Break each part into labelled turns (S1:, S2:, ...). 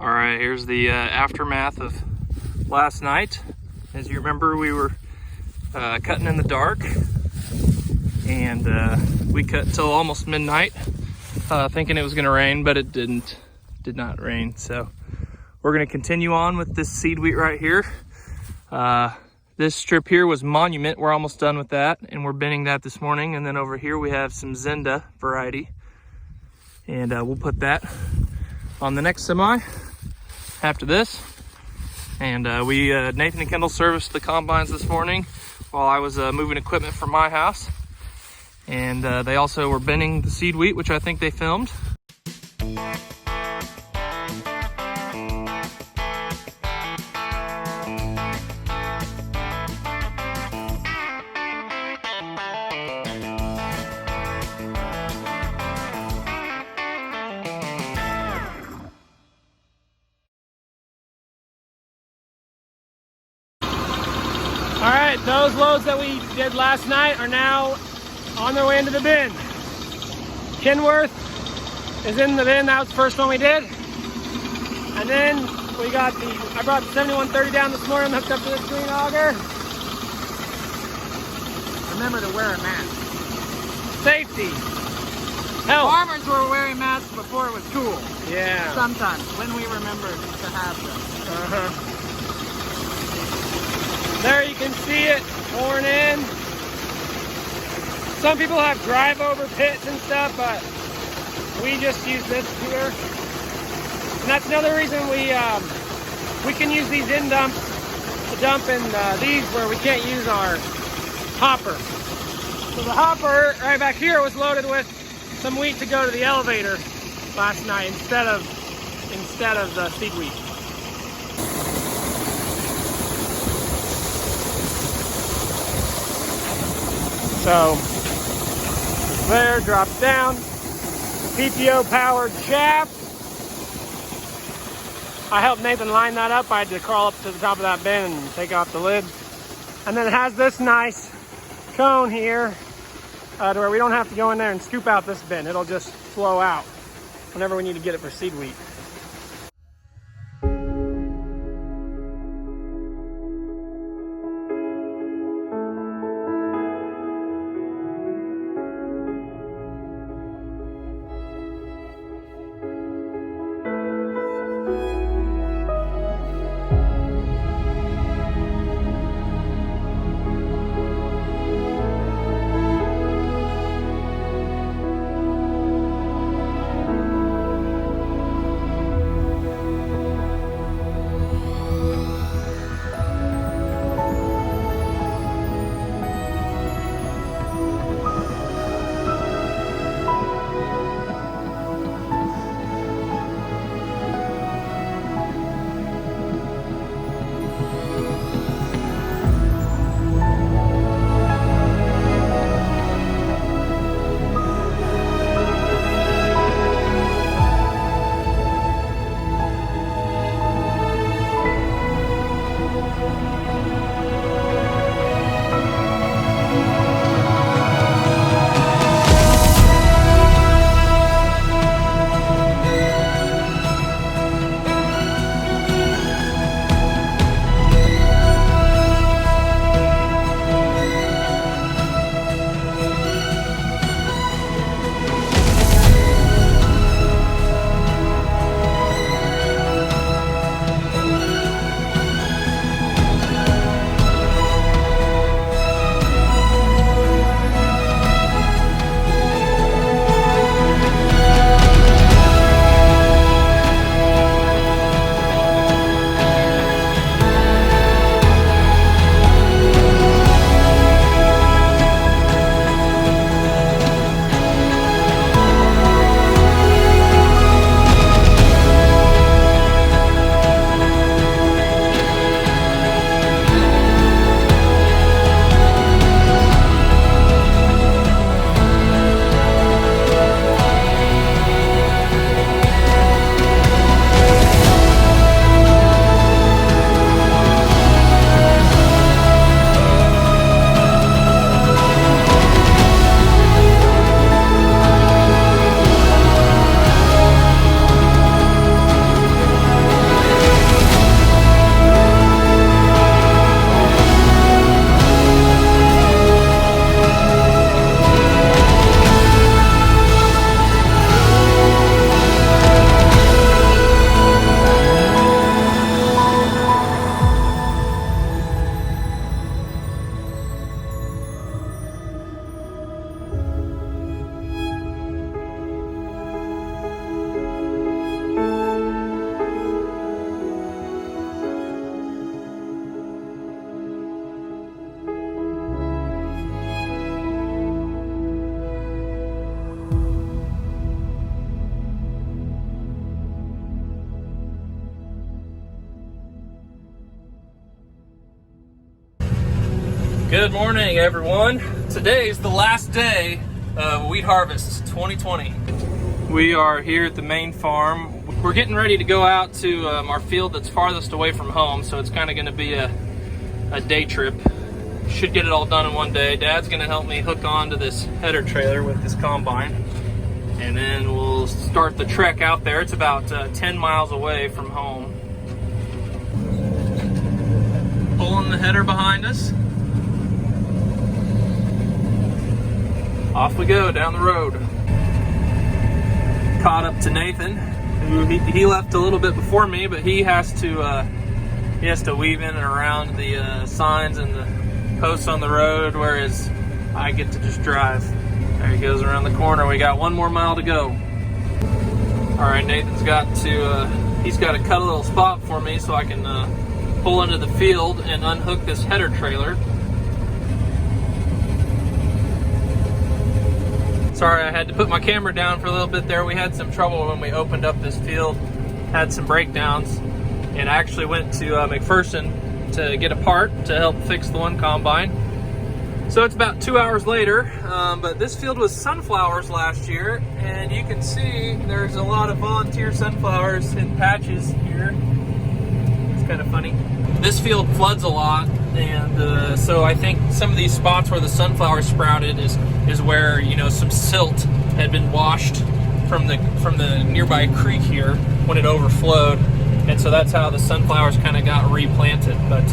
S1: All right, here's the aftermath of last night. As you remember, we were cutting in the dark, and we cut till almost midnight, thinking it was gonna rain, but it did not rain. So we're gonna continue on with this seed wheat right here. This strip here was Monument. We're almost done with that, and we're binning that this morning. And then over here we have some Zenda variety, and we'll put that on the next semi after this. And Nathan and Kendall serviced the combines this morning while I was moving equipment from my house. And they also were binning the seed wheat, which I think they filmed. All right, those loads that we did last night are now on their way into the bin. Kenworth is in the bin. That was the first one we did. And then we got I brought the 7130 down this morning, hooked up to this green auger.
S2: Remember to wear a mask.
S1: Safety. Health.
S2: Farmers were wearing masks before it was cool.
S1: Yeah.
S2: Sometimes, when we remember to have them.
S1: There you can see it pouring in. Some people have drive over pits and stuff, but we just use this here. And that's another reason we can use these in dumps to dump in these where we can't use our hopper. So the hopper right back here was loaded with some wheat to go to the elevator last night instead of the seed wheat. So there, drops down, PTO powered shaft. I helped Nathan line that up. I had to crawl up to the top of that bin and take off the lid. And then it has this nice cone here to where we don't have to go in there and scoop out this bin. It'll just flow out whenever we need to get it for seed wheat. Good morning, everyone. Today is the last day of wheat harvest 2020. We are here at the main farm. We're getting ready to go out to our field that's farthest away from home, so it's kind of going to be a day trip. Should get it all done in one day. Dad's going to help me hook onto this header trailer with this combine, and then we'll start the trek out there. It's about 10 miles away from home. Pulling the header behind us. Off we go down the road. Caught up to Nathan, who he left a little bit before me, but he has to weave in and around the signs and the posts on the road, whereas I get to just drive. There he goes around the corner. We got 1 more mile to go. All right, Nathan's got to he's got to cut a little spot for me so I can pull into the field and unhook this header trailer. Sorry, I had to put my camera down for a little bit there. We had some trouble when we opened up this field, had some breakdowns, and I actually went to McPherson to get a part to help fix the one combine. So it's about 2 hours later, but this field was sunflowers last year, and you can see there's a lot of volunteer sunflowers in patches here. It's kind of funny. This field floods a lot, and so I think some of these spots where the sunflowers sprouted is where, you know, some silt had been washed from the nearby creek here when it overflowed, and so that's how the sunflowers kind of got replanted. But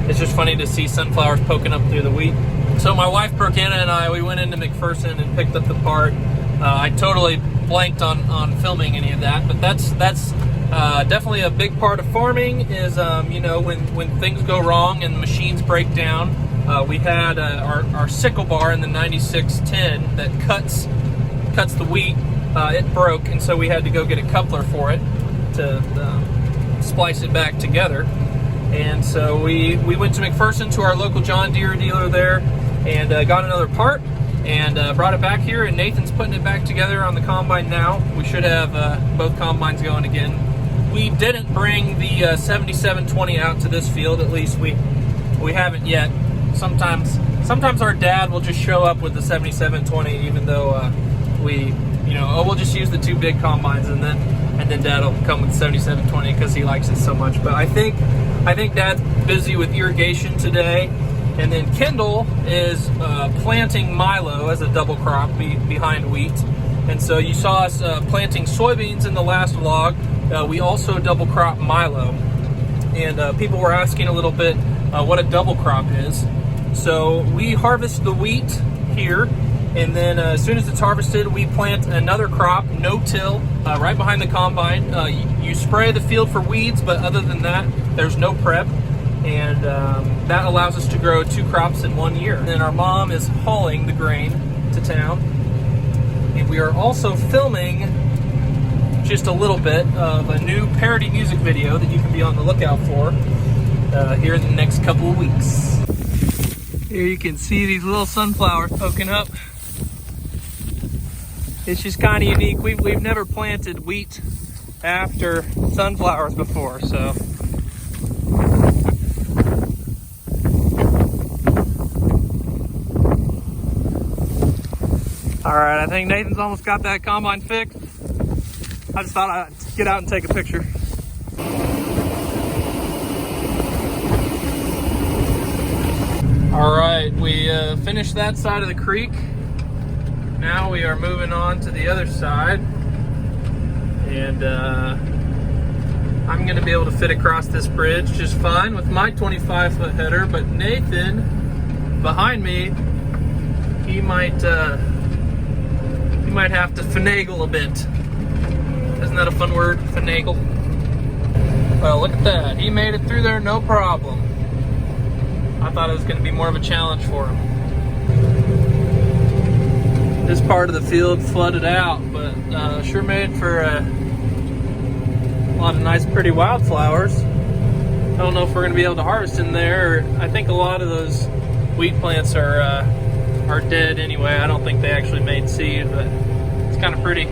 S1: it's just funny to see sunflowers poking up through the wheat. So my wife Brookanna and I, we went into McPherson and picked up the part. I totally blanked on filming any of that, but that's definitely a big part of farming is, you know, when things go wrong and machines break down. We had our sickle bar in the 9610 that cuts the wheat. It broke, and so we had to go get a coupler for it to splice it back together. And so we went to McPherson to our local John Deere dealer there and got another part and brought it back here, and Nathan's putting it back together on the combine now. We should have both combines going again. We didn't bring the 7720 out to this field, at least we haven't yet. Sometimes our dad will just show up with the 7720, even though we'll just use the 2 big combines, and then Dad will come with the 7720 because he likes it so much. But I think Dad's busy with irrigation today, and then Kendall is planting milo as a double crop behind wheat. And so you saw us planting soybeans in the last vlog. We also double crop milo, and people were asking a little bit what a double crop is. So we harvest the wheat here, and then as soon as it's harvested, we plant another crop, no-till, right behind the combine. You spray the field for weeds, but other than that, there's no prep, and that allows us to grow 2 crops in 1 year. And then our mom is hauling the grain to town, and we are also filming just a little bit of a new parody music video that you can be on the lookout for here in the next couple of weeks. Here you can see these little sunflowers poking up. It's just kind of unique. We've never planted wheat after sunflowers before, so. All right, I think Nathan's almost got that combine fixed. I just thought I'd get out and take a picture. All right, we finished that side of the creek. Now we are moving on to the other side, and I'm gonna be able to fit across this bridge just fine with my 25-foot header, but Nathan behind me, he might have to finagle a bit. Isn't that a fun word, finagle? Well, look at that. He made it through there no problem. I thought it was going to be more of a challenge for him. This part of the field flooded out, but sure made for a lot of nice, pretty wildflowers. I don't know if we're going to be able to harvest in there. I think a lot of those wheat plants are dead anyway. I don't think they actually made seed, but it's kind of pretty.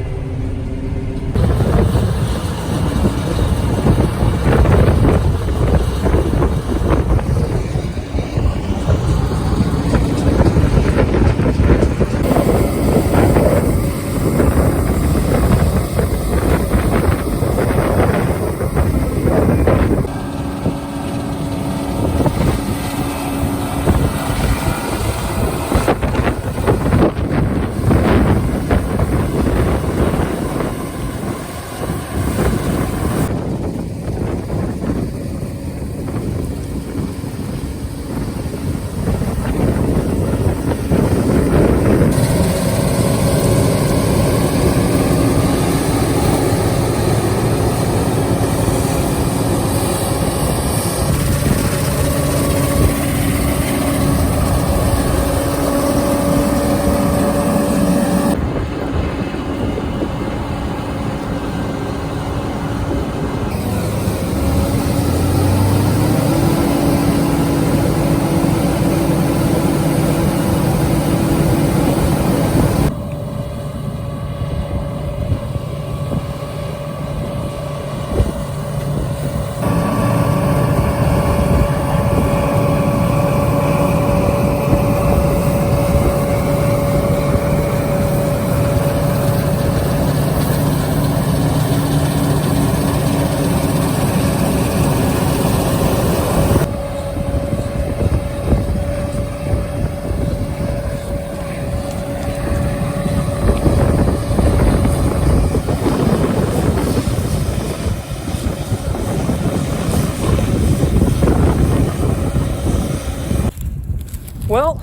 S1: Well,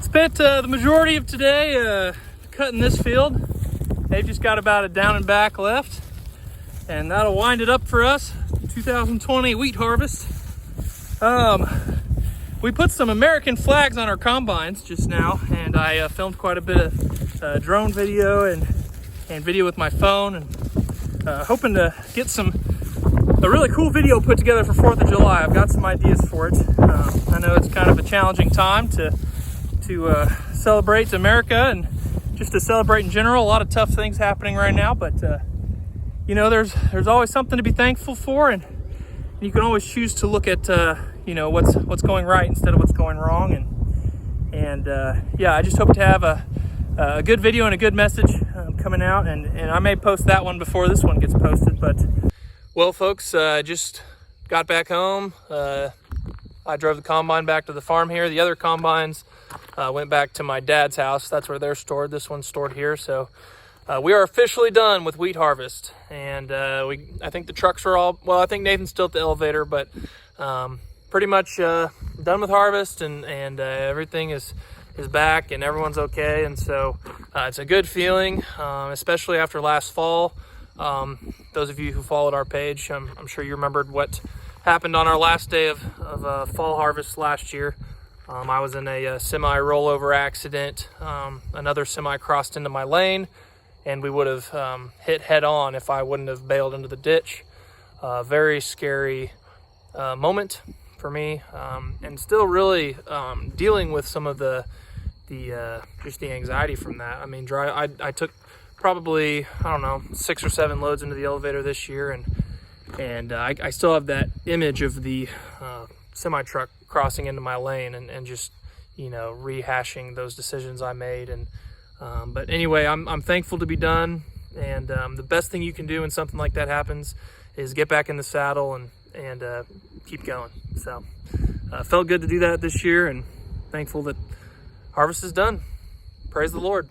S1: spent the majority of today cutting this field. They've just got about a down and back left, and that'll wind it up for us. 2020 wheat harvest. We put some American flags on our combines just now, and I filmed quite a bit of drone video and video with my phone, and hoping to get a really cool video put together for 4th of July. I've got some ideas for it. I know it's kind of a challenging time to celebrate America and just to celebrate in general. A lot of tough things happening right now, but you know, there's always something to be thankful for, and you can always choose to look at you know, what's going right instead of what's going wrong. And yeah, I just hope to have a good video and a good message coming out, and I may post that one before this one gets posted. But well, folks, just got back home. I drove the combine back to the farm here. The other combines went back to my dad's house. That's where they're stored. This one's stored here. So we are officially done with wheat harvest, and I think the trucks are all, well, I think Nathan's still at the elevator, but pretty much done with harvest, and everything is back and everyone's okay. And so it's a good feeling, especially after last fall. Those of you who followed our page, I'm sure you remembered what happened on our last day of fall harvest last year. I was in a semi rollover accident. Another semi crossed into my lane, and we would have hit head on if I wouldn't have bailed into the ditch. Very scary moment for me, and still really dealing with some of the just the anxiety from that. I mean, I took probably, I don't know, 6 or 7 loads into the elevator this year, and I still have that image of the semi truck crossing into my lane, and just, you know, rehashing those decisions I made. And but anyway, I'm thankful to be done, and the best thing you can do when something like that happens is get back in the saddle and keep going. So felt good to do that this year, and thankful that harvest is done. Praise the Lord.